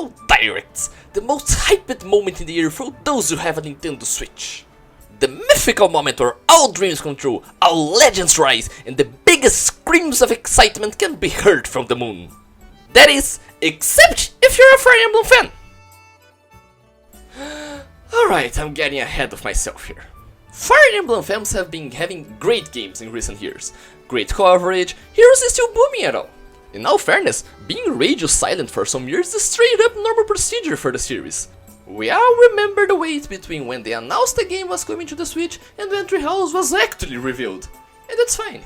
So direct, the most hyped moment in the year for those who have a Nintendo Switch. The mythical moment where all dreams come true, all legends rise, and the biggest screams of excitement can be heard from the moon. That is, except if you're a Fire Emblem fan. Alright, I'm getting ahead of myself here. Fire Emblem fans have been having great games in recent years. Great coverage, Heroes is still booming at all. In all fairness, being radio silent for some years is straight up normal procedure for the series. We all remember the wait between when they announced the game was coming to the Switch and when Treehouse was actually revealed. And that's fine.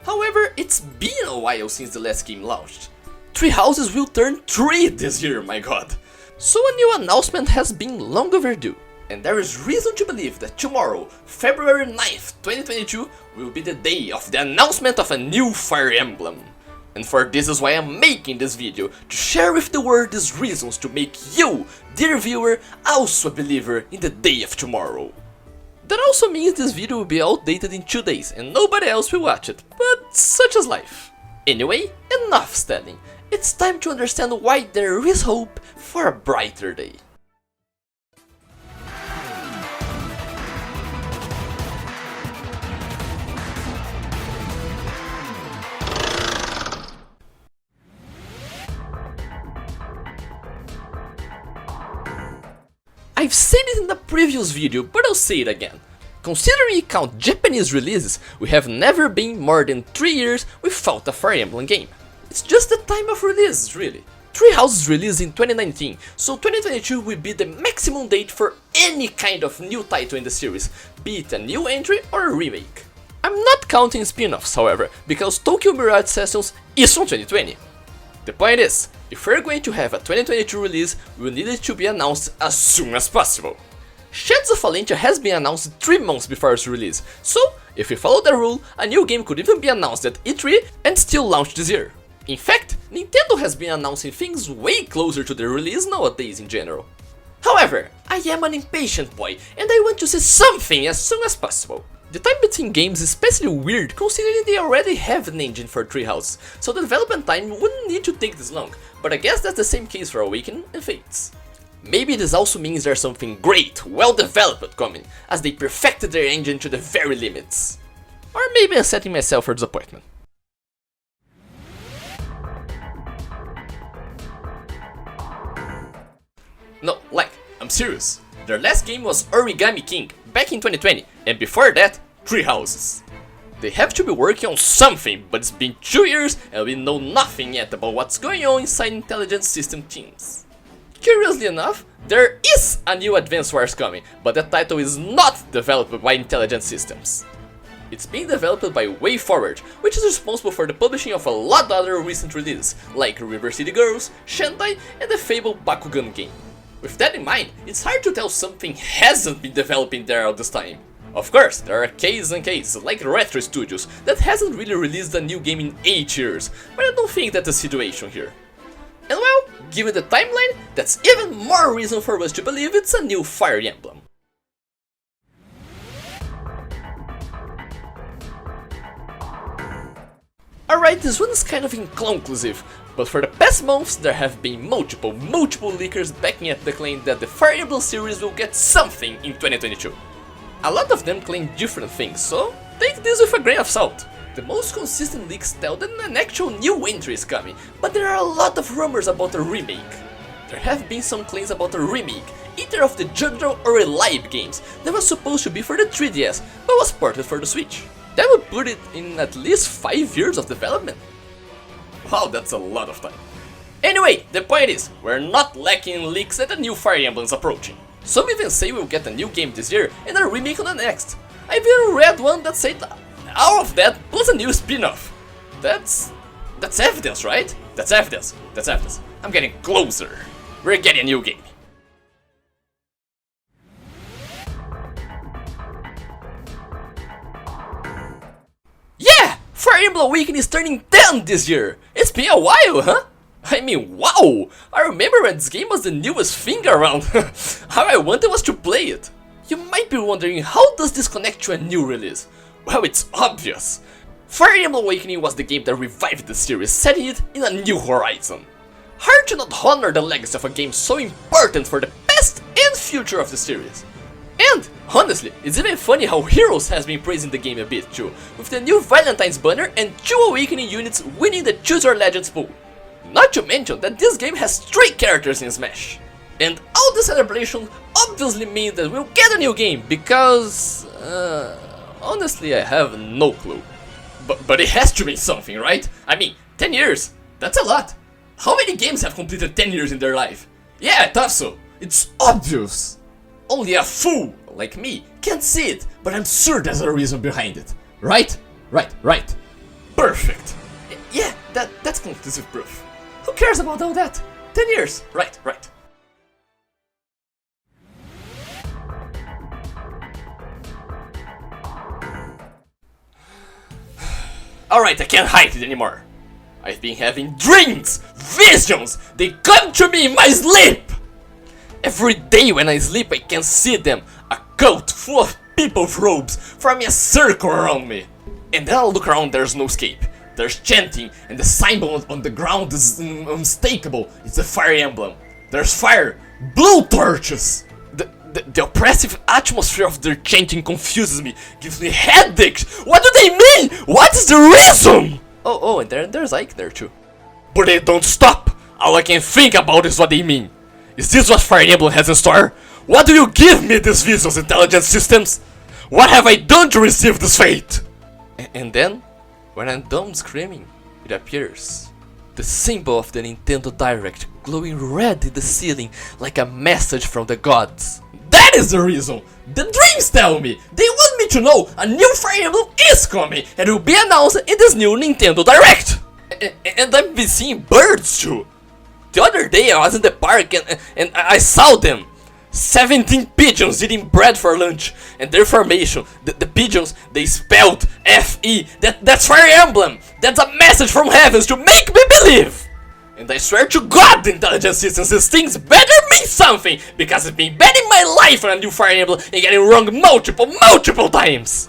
However, it's been a while since the last game launched. Three Houses will turn 3 this year, my god. So a new announcement has been long overdue. And there is reason to believe that tomorrow, February 9th, 2022, will be the day of the announcement of a new Fire Emblem. And for this is why I'm making this video, to share with the world these reasons to make you, dear viewer, also a believer in the day of tomorrow. That also means this video will be outdated in 2 days and nobody else will watch it, but such is life. Anyway, enough stalling, it's time to understand why there is hope for a brighter day. I've said it in the previous video, but I'll say it again. Considering we count Japanese releases, we have never been more than 3 years without a Fire Emblem game. It's just the time of release, really. Three Houses released in 2019, so 2022 will be the maximum date for any kind of new title in the series, be it a new entry or a remake. I'm not counting spin-offs, however, because Tokyo Mirage Sessions is from 2020. The point is, if we're going to have a 2022 release, we need it to be announced as soon as possible. Shadows of Valentia has been announced 3 months before its release, so if we follow the rule, a new game could even be announced at E3 and still launch this year. In fact, Nintendo has been announcing things way closer to their release nowadays in general. However, I am an impatient boy and I want to see something as soon as possible. The time between games is especially weird considering they already have an engine for Three Houses, so the development time wouldn't need to take this long, but I guess that's the same case for Awakening and Fates. Maybe this also means there's something great, well developed coming, as they perfected their engine to the very limits. Or maybe I'm setting myself for disappointment. No, like, I'm serious. Their last game was Origami King, back in 2020, and before that, Three Houses. They have to be working on something, but it's been 2 years and we know nothing yet about what's going on inside intelligence system teams. Curiously enough, there is a new Advance Wars coming, but that title is not developed by Intelligence Systems. It's being developed by WayForward, which is responsible for the publishing of a lot of other recent releases, like River City Girls, Shantae, and the fabled Bakugan game. With that in mind, it's hard to tell something hasn't been developing there all this time. Of course, there are cases and cases, like Retro Studios, that hasn't really released a new game in 8 years, but I don't think that's the situation here. And well, given the timeline, that's even more reason for us to believe it's a new Fire Emblem. Alright, this one is kind of inconclusive, but for the past months there have been multiple leakers backing up the claim that the Fire Emblem series will get something in 2022. A lot of them claim different things, so take this with a grain of salt. The most consistent leaks tell that an actual new entry is coming, but there are a lot of rumors about a remake. There have been some claims about a remake, either of the Jugdral or Relive games, that was supposed to be for the 3DS, but was ported for the Switch. That would put it in at least 5 years of development. Wow, that's a lot of time. Anyway, the point is, we're not lacking in leaks that a new Fire Emblem is approaching. Some even say we'll get a new game this year and a remake on the next. I've even read one that said all of that plus a new spin-off. That's evidence, right? That's evidence. I'm getting closer. We're getting a new game. Yeah! Fire Emblem Awakening is turning 10 this year! It's been a while, huh? I mean, wow! I remember when this game was the newest thing around. How I wanted was to play it. You might be wondering, how does this connect to a new release? Well, it's obvious. Fire Emblem Awakening was the game that revived the series, setting it in a new horizon. Hard to not honor the legacy of a game so important for the past and future of the series. And, honestly, it's even funny how Heroes has been praising the game a bit too, with the new Valentine's banner and 2 Awakening units winning the Choose Your Legends pool. Not to mention that this game has 3 characters in Smash. And all the celebration obviously means that we'll get a new game because... honestly, I have no clue. But it has to mean something, right? I mean, 10 years, that's a lot. How many games have completed 10 years in their life? Yeah, I thought so. It's obvious. Only a fool like me can't see it, but I'm sure there's a reason behind it. Right? Right. Perfect. Yeah, that's conclusive proof. Who cares about all that? 10 years. Right. Alright, I can't hide it anymore. I've been having dreams, visions, they come to me in my sleep! Every day when I sleep I can see them, a cult full of people with robes, forming a circle around me. And then I look around, there's no escape. There's chanting, and the symbol on the ground is unmistakable, it's the Fire Emblem. There's fire, blue torches! The oppressive atmosphere of their chanting confuses me, gives me headaches. What do they mean? What is the reason? Oh, and there's Ike there too. But they don't stop. All I can think about is what they mean. Is this what Fire Emblem has in store? What do you give me these visions, intelligence systems? What have I done to receive this fate? And then, when I'm done screaming, it appears. The symbol of the Nintendo Direct glowing red in the ceiling like a message from the gods. That is the reason! The dreams tell me! They want me to know a new Fire Emblem is coming and will be announced in this new Nintendo Direct! And I've been seeing birds too! The other day I was in the park and I saw them! 17 pigeons eating bread for lunch, and their formation, the pigeons, they spelled F-E, that's Fire Emblem! That's a message from heavens to make me believe! And I swear to God, the intelligence systems, these things better mean something, because I've been betting my life on a new Fire Emblem and getting wrong multiple times!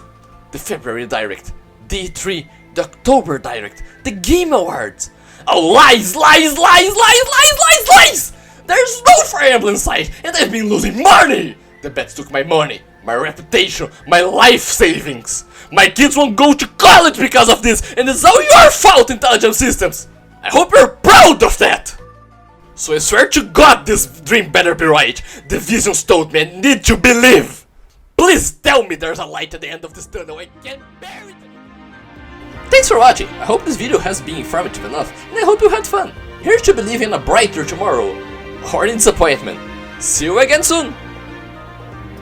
The February Direct, the E3, the October Direct, the Game Awards. Oh, lies! There's no Fire Emblem inside, and I've been losing money! The bets took my money, my reputation, my life savings. My kids won't go to college because of this, and it's all your fault, intelligence systems! I hope you're proud of that! So I swear to God this dream better be right. The visions told me I need to believe! Please tell me there's a light at the end of this tunnel, I can't bear it! Thanks for watching, I hope this video has been informative enough, and I hope you had fun. Here's to believe in a brighter tomorrow, or in disappointment. See you again soon!